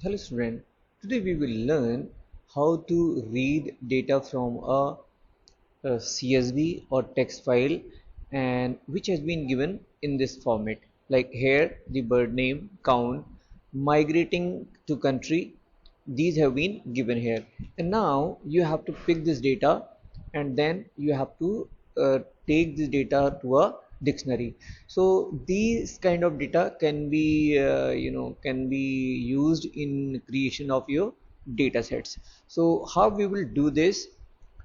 Hello student, today we will learn how to read data from a CSV or text file and which has been given in this format. Like here the bird name, count, migrating to country, these have been given here. And now you have to pick this data and then you have to take this data to a dictionary. So these kind of data can be can be used in creation of your data sets. So how we will do this?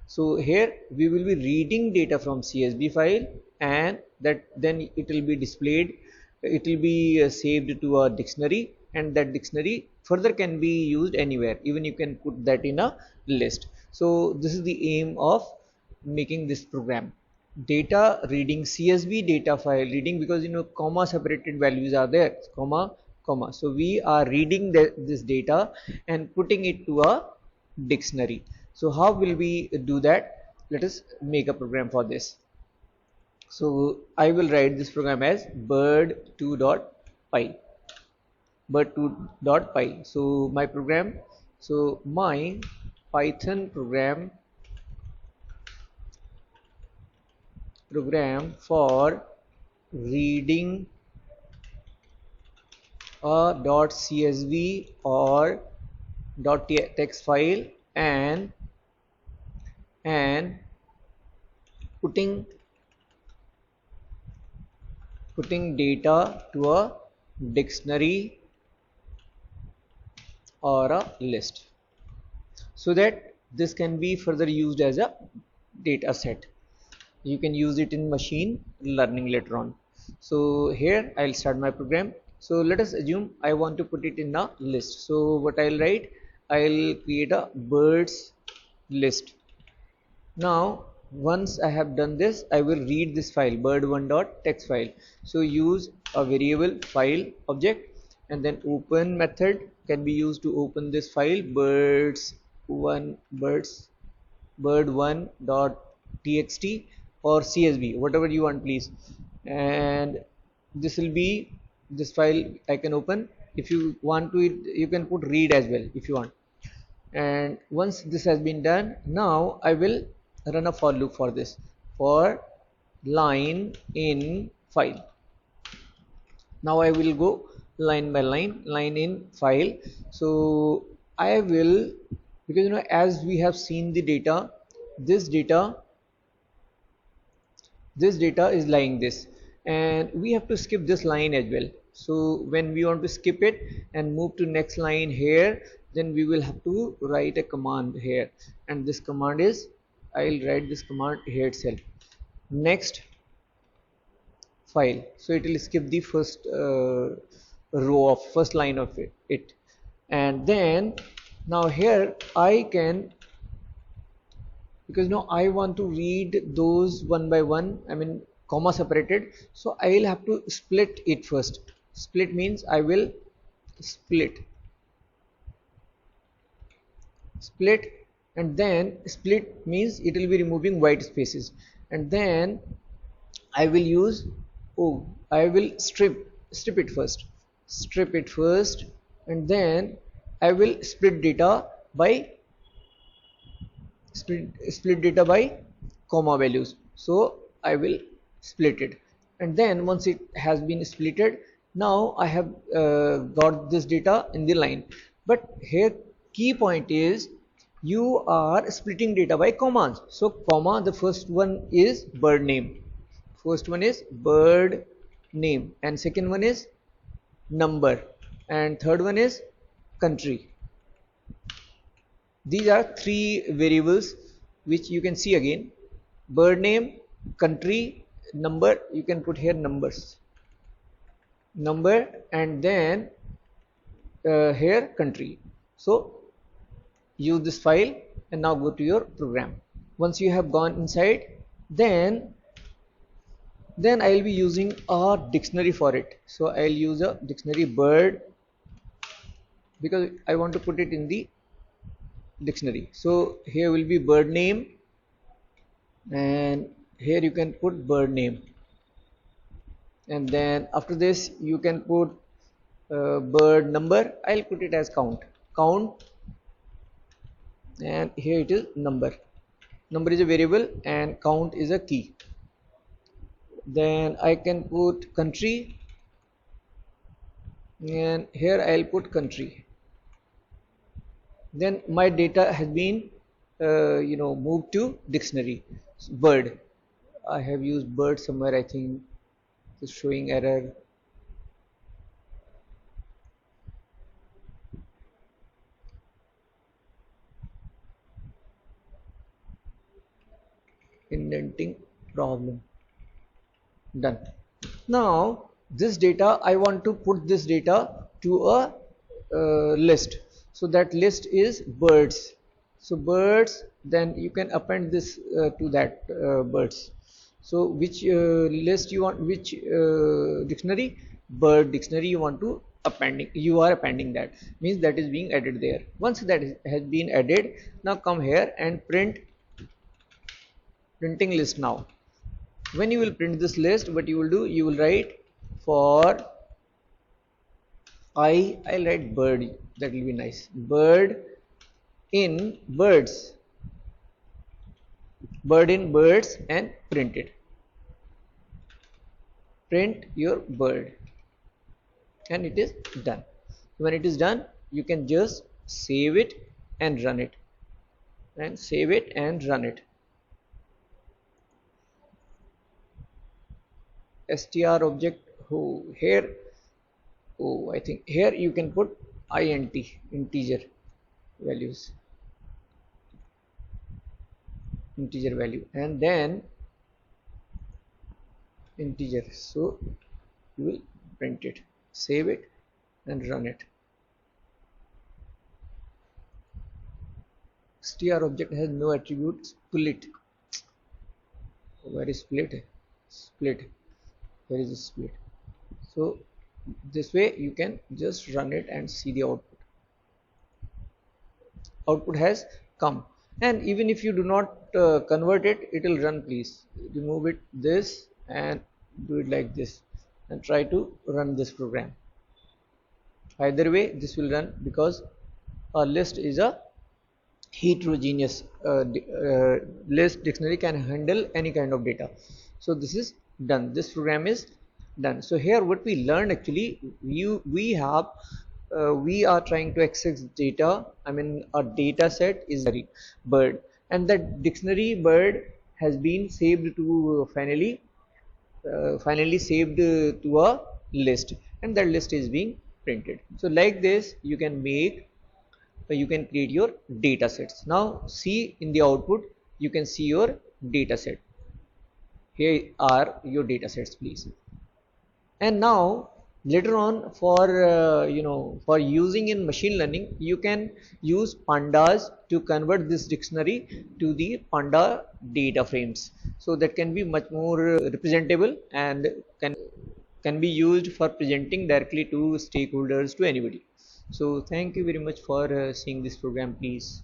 So here we will be reading data from CSV file, and that then it will be displayed, it will be saved to a dictionary, and that dictionary further can be used anywhere, even you can put that in a list. So this is the aim of making this program, data reading, CSV data file reading, because comma separated values are there, comma comma, so we are reading this data and putting it to a dictionary. So how will we do that? Let us make a program for this. So I will write this program as bird2.py, bird2.py. So my program, so my Python program for reading a .csv or .txt file and putting data to a dictionary or a list, so that this can be further used as a data set. You can use it in machine learning later on. So here I'll start my program. So let us assume I want to put it in a list. So what I'll write, I'll create a birds list. Now once I have done this, I will read this file, bird1.txt file. So use a variable file object, and then open method can be used to open this file, bird1.txt or CSV, whatever you want please. And this will be this file I can open. If you want to, you can put read as well if you want. And once this has been done, now I will run a for loop for this, for line in file. Now I will go line by line, line in file. So I will, because as we have seen the data, this data is lying this, and we have to skip this line as well. So when we want to skip it and move to next line here, then we will have to write a command here, and this command is, I'll write this command here itself, next file. So it will skip the first row of first line of it. And then now here I can, because now I want to read those one by one, I mean comma separated, so I will have to split it first. Split means I will split, and then split means it will be removing white spaces, and then I will use, I will strip it first, and then I will split data by comma values. So I will split it, and then once it has been splitted, now I have got this data in the line. But here key point is, you are splitting data by commas. So comma, the first one is bird name, and second one is number, and third one is country. These are three variables which you can see again: bird name, country, number. You can put here number, and then here country. So use this file and now go to your program. Once you have gone inside, then I will be using a dictionary for it. So I will use a dictionary bird, because I want to put it in the dictionary. So here will be bird name, and here you can put bird name, and then after this you can put bird number, I'll put it as count, and here it is number. Number is a variable and count is a key. Then I can put country, and here I'll put country. Then my data has been moved to dictionary. Bird, I have used bird somewhere, I think it's showing error. Indenting problem. Done. Now this data, I want to put this data to a list. So that list is birds. So birds, then you can append this to that birds. So which list you want, which dictionary? Bird dictionary you want to appending, you are appending, that means that is being added there. Once that has been added, now come here and printing list. Now when you will print this list, what you will do, you will write for I'll write bird, that will be nice. Bird in birds, bird in birds, and print it. Print your bird, and it is done. When it is done, you can just save it and run it, and save it and run it. Str object, oh, here, oh, I think here you can put int, integer values, integer value, and then integer. So you will print it, save it, and run it. Str object has no attribute split. Where is split? Split. Where is the split? So this way you can just run it and see the output. Output has come, and even if you do not convert it, it will run. Please remove it, this, and do it like this, and try to run this program. Either way this will run, because a list is a heterogeneous list. Dictionary can handle any kind of data. So this is done, this program is done. So here what we learned, actually we are trying to access data. I mean, a data set is bird, and that dictionary bird has been saved to finally saved to a list, and that list is being printed. So like this you can make, you can create your data sets. Now see in the output, you can see your data set. Here are your data sets, please. And now later on, for for using in machine learning, you can use pandas to convert this dictionary to the panda data frames. So that can be much more representable, and can be used for presenting directly to stakeholders, to anybody. So thank you very much for seeing this program, please.